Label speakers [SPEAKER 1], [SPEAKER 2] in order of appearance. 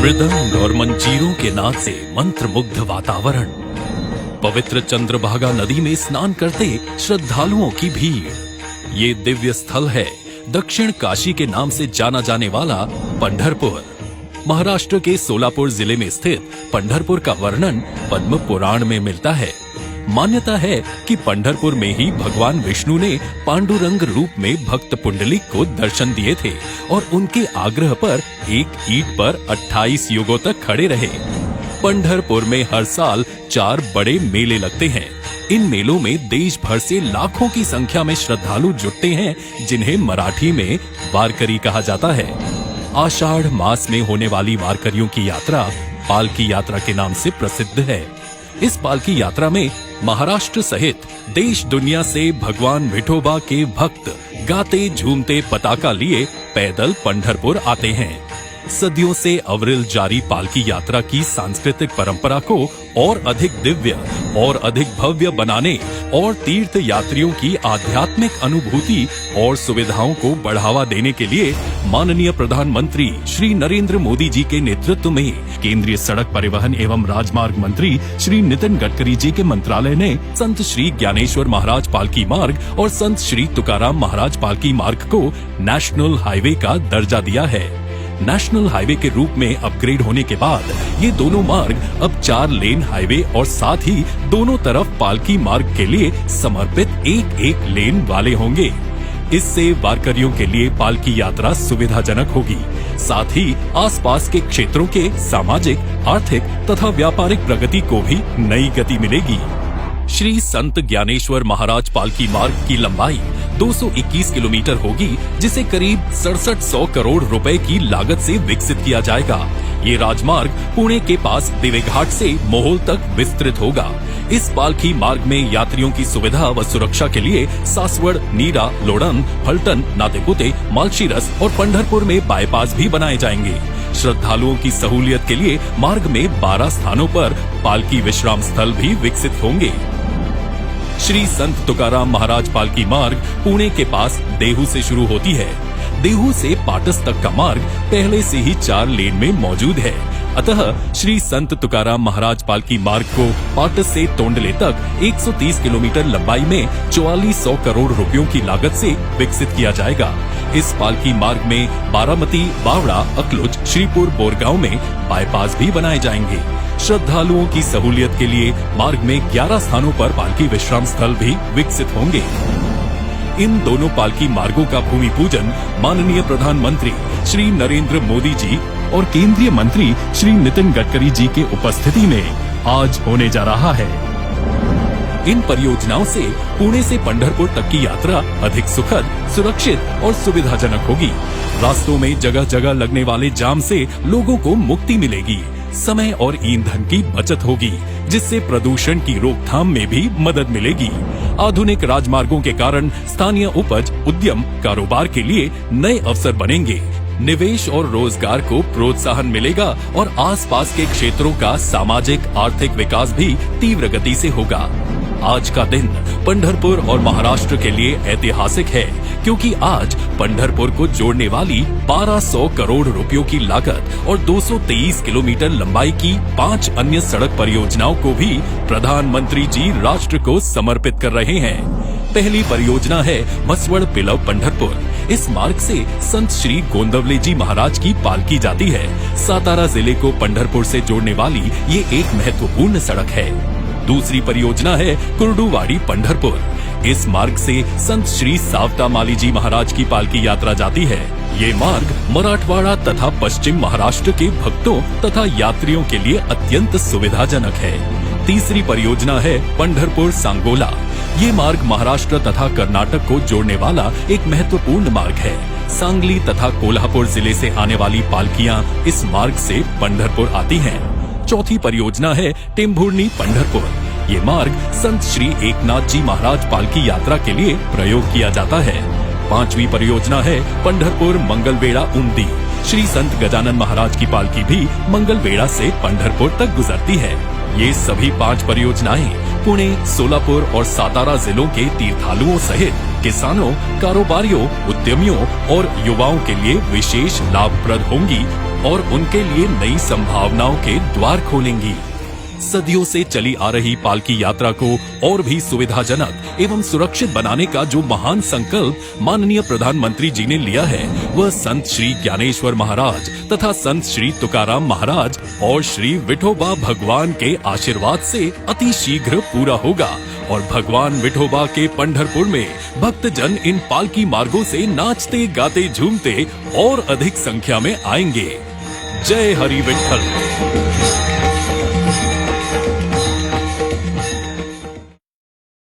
[SPEAKER 1] मृदंग और मंजीरों के नाद से मंत्रमुग्ध वातावरण, पवित्र चंद्रभागा नदी में स्नान करते श्रद्धालुओं की भीड़। ये दिव्य स्थल है दक्षिण काशी के नाम से जाना जाने वाला पंढरपुर। महाराष्ट्र के सोलापुर जिले में स्थित पंढरपुर का वर्णन पद्म पुराण में मिलता है। मान्यता है कि पंढरपुर में ही भगवान विष्णु ने पांडुरंग रूप में भक्त पुंडलिक को दर्शन दिए थे और उनके आग्रह पर एक ईंट पर 28 युगों तक खड़े रहे। पंढरपुर में हर साल 4 बड़े मेले लगते हैं। इन मेलों में देश भर से लाखों की संख्या में श्रद्धालु जुटते हैं, जिन्हें मराठी में वारकरी कहा जाता है। आषाढ़ मास में होने वाली वारकरियों की यात्रा पालकी यात्रा के नाम से प्रसिद्ध है। इस पालकी यात्रा में महाराष्ट्र सहित देश दुनिया से भगवान विठोबा के भक्त गाते झूमते पताका लिए पैदल पंढरपुर आते हैं। सदियों से अविरल जारी पालकी यात्रा की सांस्कृतिक परंपरा को और अधिक दिव्य और अधिक भव्य बनाने और तीर्थ यात्रियों की आध्यात्मिक अनुभूति और सुविधाओं को बढ़ावा देने के लिए माननीय प्रधानमंत्री श्री नरेंद्र मोदी जी के नेतृत्व में केंद्रीय सड़क परिवहन एवं राजमार्ग मंत्री श्री नितिन गडकरी जी के मंत्रालय ने संत श्री ज्ञानेश्वर महाराज पालकी मार्ग और संत श्री तुकाराम महाराज पालकी मार्ग को नेशनल हाईवे का दर्जा दिया है। नेशनल हाईवे के रूप में अपग्रेड होने के बाद ये दोनों मार्ग अब 4 लेन हाईवे और साथ ही दोनों तरफ पालकी मार्ग के लिए समर्पित एक लेन वाले होंगे। इससे वारकरियों के लिए पालकी यात्रा सुविधाजनक होगी, साथ ही आसपास के क्षेत्रों के सामाजिक, आर्थिक तथा व्यापारिक प्रगति को भी नई गति मिलेगी। श्री संत ज्ञानेश्वर महाराज पालकी मार्ग की लंबाई 221 किलोमीटर होगी, जिसे करीब 6700 करोड़ रुपए की लागत से विकसित किया जाएगा। ये राजमार्ग पुणे के पास दिवेघाट से मोहोल तक विस्तृत होगा। इस पालकी मार्ग में यात्रियों की सुविधा व सुरक्षा के लिए सासवड़, नीरा, लोडन, फलटन, नातेपुते, मालशीरस और पंढरपुर में बाईपास भी बनाए जाएंगे। श्रद्धालुओं की सहूलियत के लिए मार्ग में 12 स्थानों पर पालकी विश्राम स्थल भी विकसित होंगे। श्री संत तुकाराम महाराज पालकी मार्ग पुणे के पास देहू से शुरू होती है। देहू से पाटस तक का मार्ग पहले से ही 4 लेन में मौजूद है। अतः श्री संत तुकाराम महाराज पालकी मार्ग को पाटस से तोंडले तक 130 किलोमीटर लंबाई में 4400 करोड़ रुपयों की लागत से विकसित किया जाएगा। इस पालकी मार्ग में बारामती, बावड़ा, अकलुज, श्रीपुर, बोरगांव में बाईपास भी बनाए जाएंगे। श्रद्धालुओं की सहूलियत के लिए मार्ग में 11 स्थानों पर पालकी विश्राम स्थल भी विकसित होंगे। इन दोनों पालकी मार्गों का भूमि पूजन माननीय प्रधानमंत्री श्री नरेंद्र मोदी जी और केंद्रीय मंत्री श्री नितिन गडकरी जी के उपस्थिति में आज होने जा रहा है। इन परियोजनाओं से पुणे से पंढरपुर तक की यात्रा अधिक सुखद, सुरक्षित और सुविधाजनक होगी। रास्तों में जगह जगह लगने वाले जाम से लोगों को मुक्ति मिलेगी। समय और ईंधन की बचत होगी, जिससे प्रदूषण की रोकथाम में भी मदद मिलेगी। आधुनिक राजमार्गों के कारण स्थानीय उपज, उद्यम, कारोबार के लिए नए अवसर बनेंगे। निवेश और रोजगार को प्रोत्साहन मिलेगा और आसपास के क्षेत्रों का सामाजिक, आर्थिक विकास भी तीव्र गति से होगा। आज का दिन पंढरपुर और महाराष्ट्र के लिए ऐतिहासिक है, क्योंकि आज पंढरपुर को जोड़ने वाली 1200 करोड़ रुपयों की लागत और 223 किलोमीटर लंबाई की 5 अन्य सड़क परियोजनाओं को भी प्रधानमंत्री जी राष्ट्र को समर्पित कर रहे हैं। पहली परियोजना है मसवड़ पिलव पंढरपुर। इस मार्ग से संत श्री गोंदवले जी महाराज की पालकी जाती है। सातारा जिले को पंढरपुर से जोड़ने वाली ये एक महत्वपूर्ण सड़क है। दूसरी परियोजना है कुर्डुवाड़ी पंढरपुर। इस मार्ग से संत श्री सावता माली जी महाराज की पालकी यात्रा जाती है। ये मार्ग मराठवाड़ा तथा पश्चिम महाराष्ट्र के भक्तों तथा यात्रियों के लिए अत्यंत सुविधाजनक है। तीसरी परियोजना है पंढरपुर सांगोला। ये मार्ग महाराष्ट्र तथा कर्नाटक को जोड़ने वाला एक महत्वपूर्ण मार्ग है। सांगली तथा कोल्हापुर जिले से आने वाली पालकियां इस मार्ग से पंढरपुर आती हैं। चौथी परियोजना है टेम्भुर्णी पंढरपुर। ये मार्ग संत श्री एकनाथ जी महाराज पालकी यात्रा के लिए प्रयोग किया जाता है। पांचवी परियोजना है पंढरपुर मंगलवेढ़ा उमदी। श्री संत गजानन महाराज की पालकी भी मंगलवेढ़ा से पंढरपुर तक गुजरती है। ये सभी 5 परियोजनाएं पुणे, सोलापुर और सातारा जिलों के तीर्थालुओं सहित किसानों, कारोबारियों, उद्यमियों और युवाओं के लिए विशेष लाभप्रद होंगी और उनके लिए नई संभावनाओं के द्वार खोलेंगी। सदियों से चली आ रही पालकी यात्रा को और भी सुविधाजनक एवं सुरक्षित बनाने का जो महान संकल्प माननीय प्रधानमंत्री जी ने लिया है, वह संत श्री ज्ञानेश्वर महाराज तथा संत श्री तुकाराम महाराज और श्री विठोबा भगवान के आशीर्वाद से अति शीघ्र पूरा होगा और भगवान विठोबा के पंढरपुर में भक्तजन इन पालकी मार्गों से नाचते गाते झूमते और अधिक संख्या में आएंगे। जय हरि विठ्ठल।